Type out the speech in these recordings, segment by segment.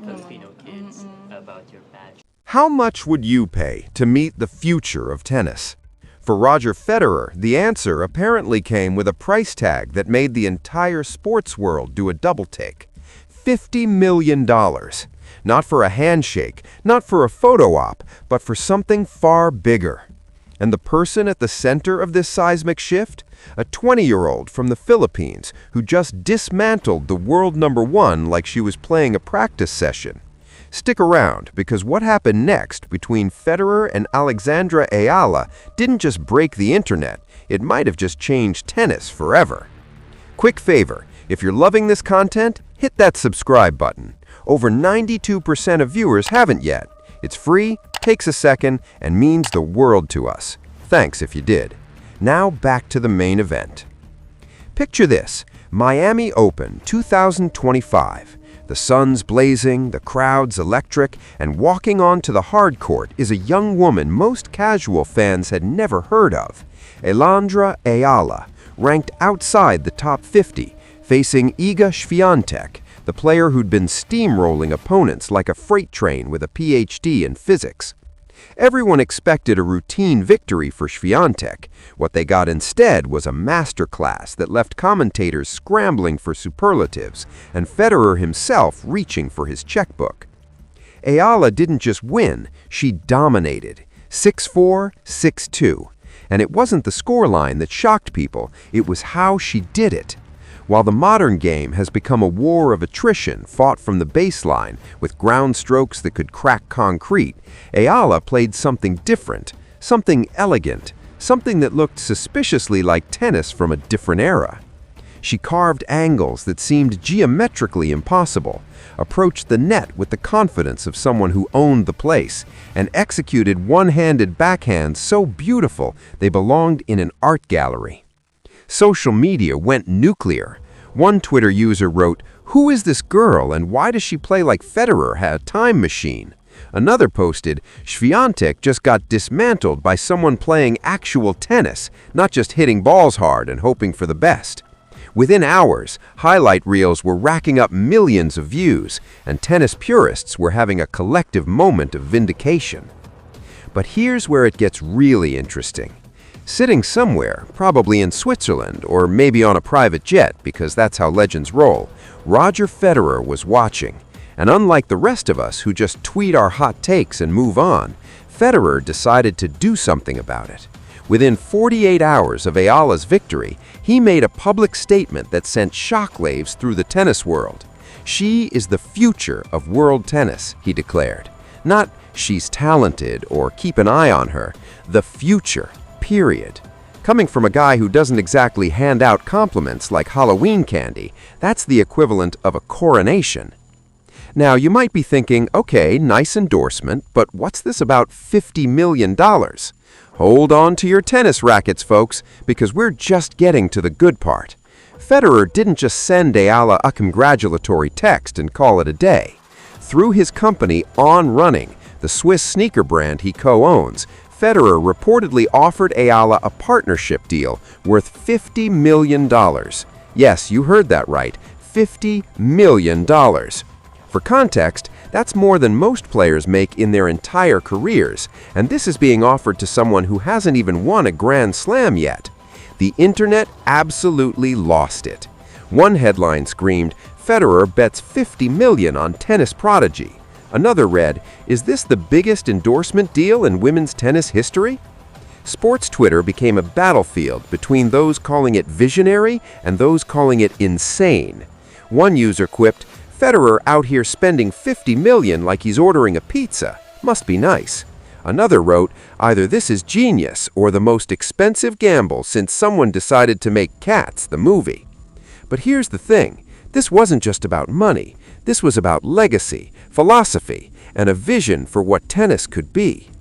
Filipino kids about your passion. How much would you pay to meet the future of tennis? For Roger Federer, the answer apparently came with a price tag that made the entire sports world do a double-take. $50 million. Not for a handshake, not for a photo op, but for something far bigger. And the person at the center of this seismic shift? A 20-year-old from the Philippines who just dismantled the world #1 like she was playing a practice session. Stick around, because what happened next between Federer and Alexandra Eala didn't just break the internet, it might have just changed tennis forever. Quick favor, if you're loving this content, hit that subscribe button. Over 92% of viewers haven't yet. It's free, takes a second, and means the world to us. Thanks if you did. Now back to the main event. Picture this, Miami Open 2025. The sun's blazing, the crowd's electric, and walking onto the hard court is a young woman most casual fans had never heard of. Eala, ranked outside the top 50, facing Iga Swiatek, the player who'd been steamrolling opponents like a freight train with a PhD in physics. Everyone expected a routine victory for Swiatek. What they got instead was a masterclass that left commentators scrambling for superlatives and Federer himself reaching for his checkbook. Eala didn't just win, she dominated. 6-4, 6-2. And it wasn't the scoreline that shocked people, it was how she did it. While the modern game has become a war of attrition fought from the baseline with ground strokes that could crack concrete, Eala played something different, something elegant, something that looked suspiciously like tennis from a different era. She carved angles that seemed geometrically impossible, approached the net with the confidence of someone who owned the place, and executed one-handed backhands so beautiful they belonged in an art gallery. Social media went nuclear. One Twitter user wrote, "Who is this girl and why does she play like Federer had a time machine?" Another posted, "Swiatek just got dismantled by someone playing actual tennis, not just hitting balls hard and hoping for the best." Within hours, highlight reels were racking up millions of views, and tennis purists were having a collective moment of vindication. But here's where it gets really interesting. Sitting somewhere, probably in Switzerland or maybe on a private jet because that's how legends roll, Roger Federer was watching. And unlike the rest of us who just tweet our hot takes and move on, Federer decided to do something about it. Within 48 hours of Eala's victory, he made a public statement that sent shockwaves through the tennis world. "She is the future of world tennis," he declared. Not "she's talented" or "keep an eye on her," the future. Period. Coming from a guy who doesn't exactly hand out compliments like Halloween candy, that's the equivalent of a coronation. Now, you might be thinking, okay, nice endorsement, but what's this about $50 million? Hold on to your tennis rackets, folks, because we're just getting to the good part. Federer didn't just send Eala a congratulatory text and call it a day. Through his company On Running, the Swiss sneaker brand he co-owns, Federer reportedly offered Eala a partnership deal worth $50 million. Yes, you heard that right, $50 million. For context, that's more than most players make in their entire careers, and this is being offered to someone who hasn't even won a Grand Slam yet. The internet absolutely lost it. One headline screamed, "Federer bets $50 million on tennis prodigy." Another read, "Is this the biggest endorsement deal in women's tennis history?" Sports Twitter became a battlefield between those calling it visionary and those calling it insane. One user quipped, "Federer out here spending $50 million like he's ordering a pizza. Must be nice." Another wrote, "Either this is genius or the most expensive gamble since someone decided to make Cats the movie." But here's the thing, this wasn't just about money. This was about legacy, philosophy, and a vision for what tennis could be.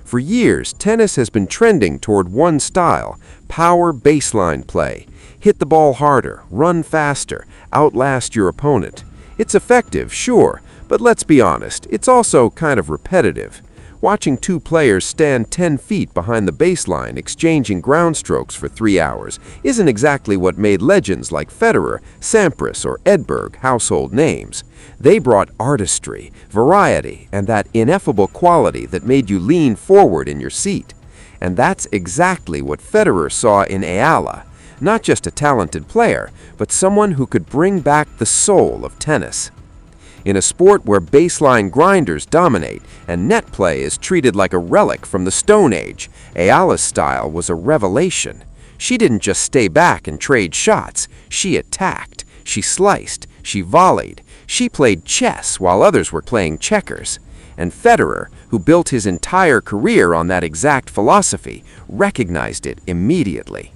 For years, tennis has been trending toward one style, power baseline play. Hit the ball harder, run faster, outlast your opponent. It's effective, sure, but let's be honest, it's also kind of repetitive. Watching two players stand 10 feet behind the baseline exchanging ground strokes for 3 hours isn't exactly what made legends like Federer, Sampras, or Edberg household names. They brought artistry, variety, and that ineffable quality that made you lean forward in your seat. And that's exactly what Federer saw in Eala. Not just a talented player, but someone who could bring back the soul of tennis. In a sport where baseline grinders dominate and net play is treated like a relic from the Stone Age, Eala's style was a revelation. She didn't just stay back and trade shots. She attacked, she sliced, she volleyed. She played chess while others were playing checkers. And Federer, who built his entire career on that exact philosophy, recognized it immediately.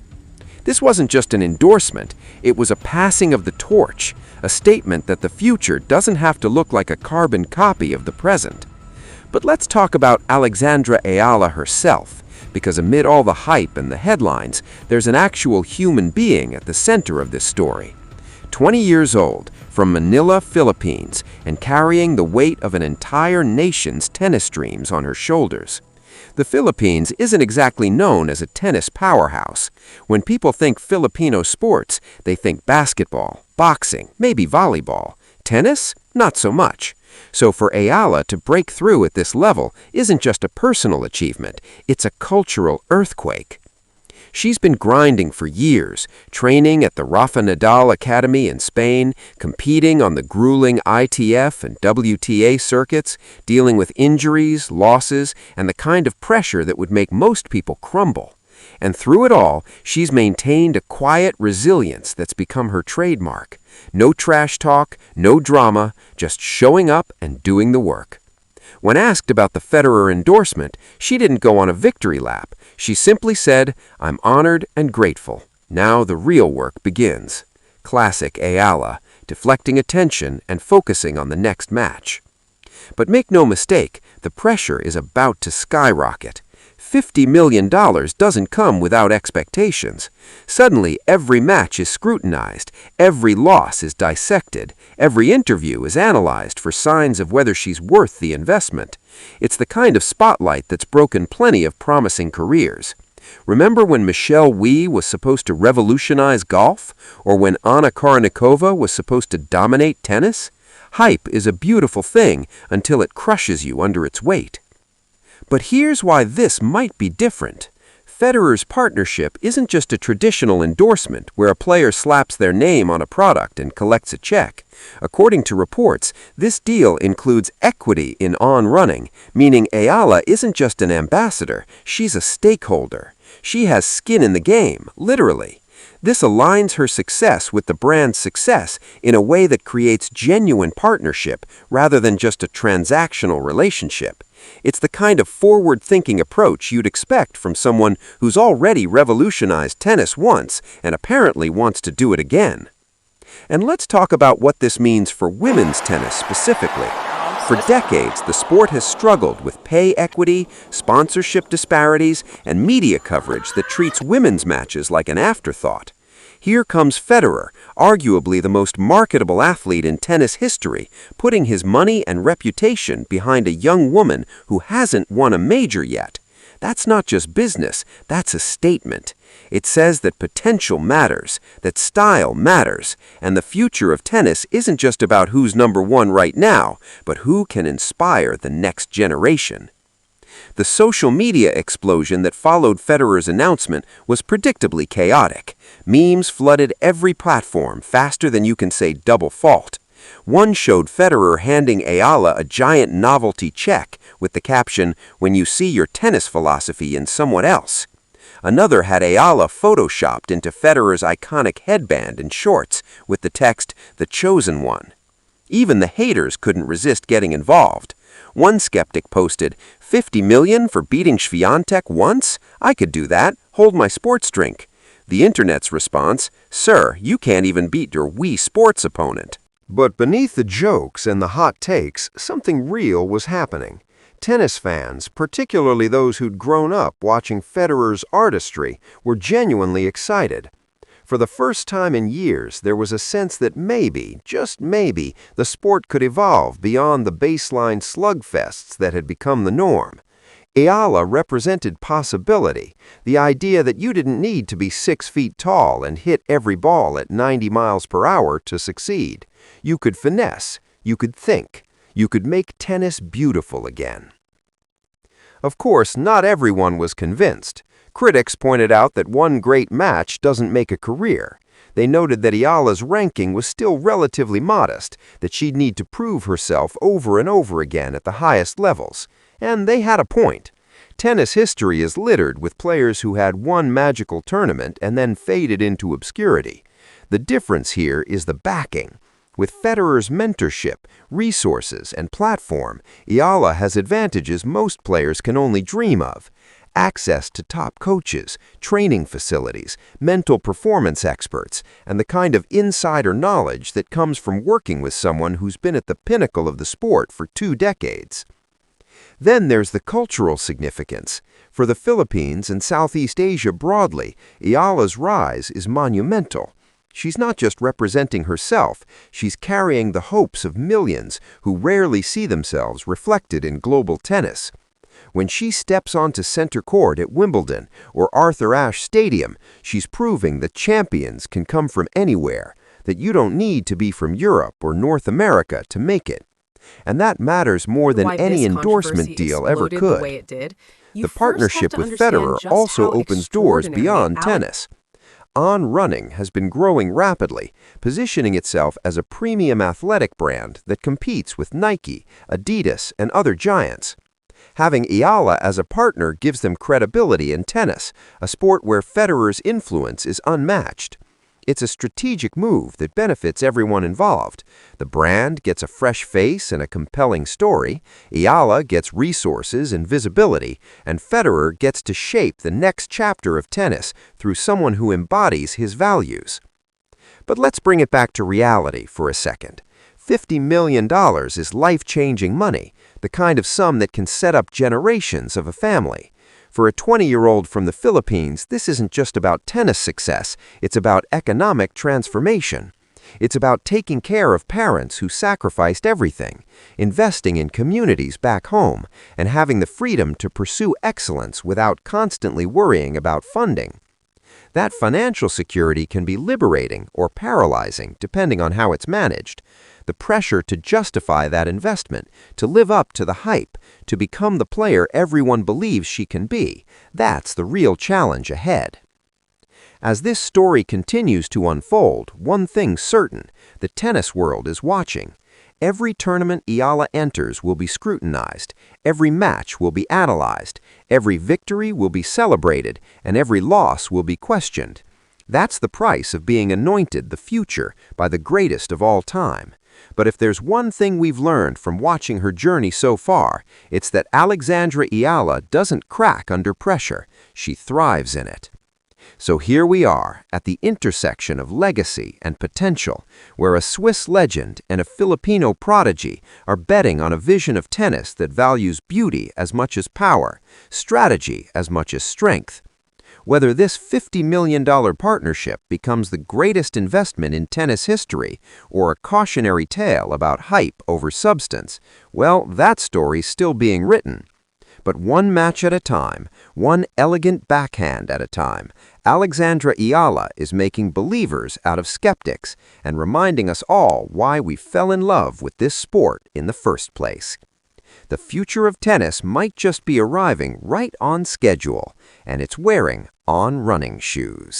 This wasn't just an endorsement, it was a passing of the torch, a statement that the future doesn't have to look like a carbon copy of the present. But let's talk about Alexandra Eala herself, because amid all the hype and the headlines, there's an actual human being at the center of this story. 20 years old, from Manila, Philippines, and carrying the weight of an entire nation's tennis dreams on her shoulders. The Philippines isn't exactly known as a tennis powerhouse. When people think Filipino sports, they think basketball, boxing, maybe volleyball. Tennis? Not so much. So for Eala to break through at this level isn't just a personal achievement, it's a cultural earthquake. She's been grinding for years, training at the Rafa Nadal Academy in Spain, competing on the grueling ITF and WTA circuits, dealing with injuries, losses, and the kind of pressure that would make most people crumble. And through it all, she's maintained a quiet resilience that's become her trademark. No trash talk, no drama, just showing up and doing the work. When asked about the Federer endorsement, she didn't go on a victory lap. She simply said, "I'm honored and grateful. Now the real work begins." Classic Eala, deflecting attention and focusing on the next match. But make no mistake, the pressure is about to skyrocket. $50 million doesn't come without expectations. Suddenly, every match is scrutinized, every loss is dissected, every interview is analyzed for signs of whether she's worth the investment. It's the kind of spotlight that's broken plenty of promising careers. Remember when Michelle Wie was supposed to revolutionize golf? Or when Anna Kournikova was supposed to dominate tennis? Hype is a beautiful thing until it crushes you under its weight. But here's why this might be different. Federer's partnership isn't just a traditional endorsement where a player slaps their name on a product and collects a check. According to reports, this deal includes equity in On Running, meaning Eala isn't just an ambassador, she's a stakeholder. She has skin in the game, literally. This aligns her success with the brand's success in a way that creates genuine partnership rather than just a transactional relationship. It's the kind of forward-thinking approach you'd expect from someone who's already revolutionized tennis once and apparently wants to do it again. And let's talk about what this means for women's tennis specifically. For decades, the sport has struggled with pay equity, sponsorship disparities, and media coverage that treats women's matches like an afterthought. Here comes Federer, arguably the most marketable athlete in tennis history, putting his money and reputation behind a young woman who hasn't won a major yet. That's not just business, that's a statement. It says that potential matters, that style matters, and the future of tennis isn't just about who's number one right now, but who can inspire the next generation. The social media explosion that followed Federer's announcement was predictably chaotic. Memes flooded every platform faster than you can say double fault. One showed Federer handing Eala a giant novelty check with the caption, "When you see your tennis philosophy in someone else." Another had Eala photoshopped into Federer's iconic headband and shorts with the text, "The Chosen One." Even the haters couldn't resist getting involved. One skeptic posted, "50 million for beating Swiatek once? I could do that. Hold my sports drink." The internet's response, "Sir, you can't even beat your Wii Sports opponent." But beneath the jokes and the hot takes, something real was happening. Tennis fans, particularly those who'd grown up watching Federer's artistry, were genuinely excited. For the first time in years, there was a sense that maybe, just maybe, the sport could evolve beyond the baseline slugfests that had become the norm. Eala represented possibility, the idea that you didn't need to be 6 feet tall and hit every ball at 90 miles per hour to succeed. You could finesse, you could think, you could make tennis beautiful again. Of course, not everyone was convinced. Critics pointed out that one great match doesn't make a career. They noted that Eala's ranking was still relatively modest, that she'd need to prove herself over and over again at the highest levels. And they had a point. Tennis history is littered with players who had one magical tournament and then faded into obscurity. The difference here is the backing. With Federer's mentorship, resources, and platform, Eala has advantages most players can only dream of. Access to top coaches, training facilities, mental performance experts, and the kind of insider knowledge that comes from working with someone who's been at the pinnacle of the sport for 2 decades. Then there's the cultural significance. For the Philippines and Southeast Asia broadly, Eala's rise is monumental. She's not just representing herself, she's carrying the hopes of millions who rarely see themselves reflected in global tennis. When she steps onto center court at Wimbledon or Arthur Ashe Stadium, she's proving that champions can come from anywhere, that you don't need to be from Europe or North America to make it. And that matters more than any endorsement deal ever could. The partnership with Federer also opens doors beyond tennis. On Running has been growing rapidly, positioning itself as a premium athletic brand that competes with Nike, Adidas, and other giants. Having Eala as a partner gives them credibility in tennis, a sport where Federer's influence is unmatched. It's a strategic move that benefits everyone involved. The brand gets a fresh face and a compelling story, Eala gets resources and visibility, and Federer gets to shape the next chapter of tennis through someone who embodies his values. But let's bring it back to reality for a second. $50 million is life-changing money, the kind of sum that can set up generations of a family. For a 20-year-old from the Philippines, this isn't just about tennis success, it's about economic transformation. It's about taking care of parents who sacrificed everything, investing in communities back home, and having the freedom to pursue excellence without constantly worrying about funding. That financial security can be liberating or paralyzing, depending on how it's managed. The pressure to justify that investment, to live up to the hype, to become the player everyone believes she can be, that's the real challenge ahead. As this story continues to unfold, one thing's certain: the tennis world is watching. Every tournament Eala enters will be scrutinized, every match will be analyzed, every victory will be celebrated, and every loss will be questioned. That's the price of being anointed the future by the greatest of all time. But if there's one thing we've learned from watching her journey so far, it's that Alexandra Eala doesn't crack under pressure. She thrives in it. So here we are, at the intersection of legacy and potential, where a Swiss legend and a Filipino prodigy are betting on a vision of tennis that values beauty as much as power, strategy as much as strength. Whether this $50 million partnership becomes the greatest investment in tennis history or a cautionary tale about hype over substance, well, that story's still being written. But one match at a time, one elegant backhand at a time, Alexandra Eala is making believers out of skeptics and reminding us all why we fell in love with this sport in the first place. The future of tennis might just be arriving right on schedule, and it's wearing On Running shoes.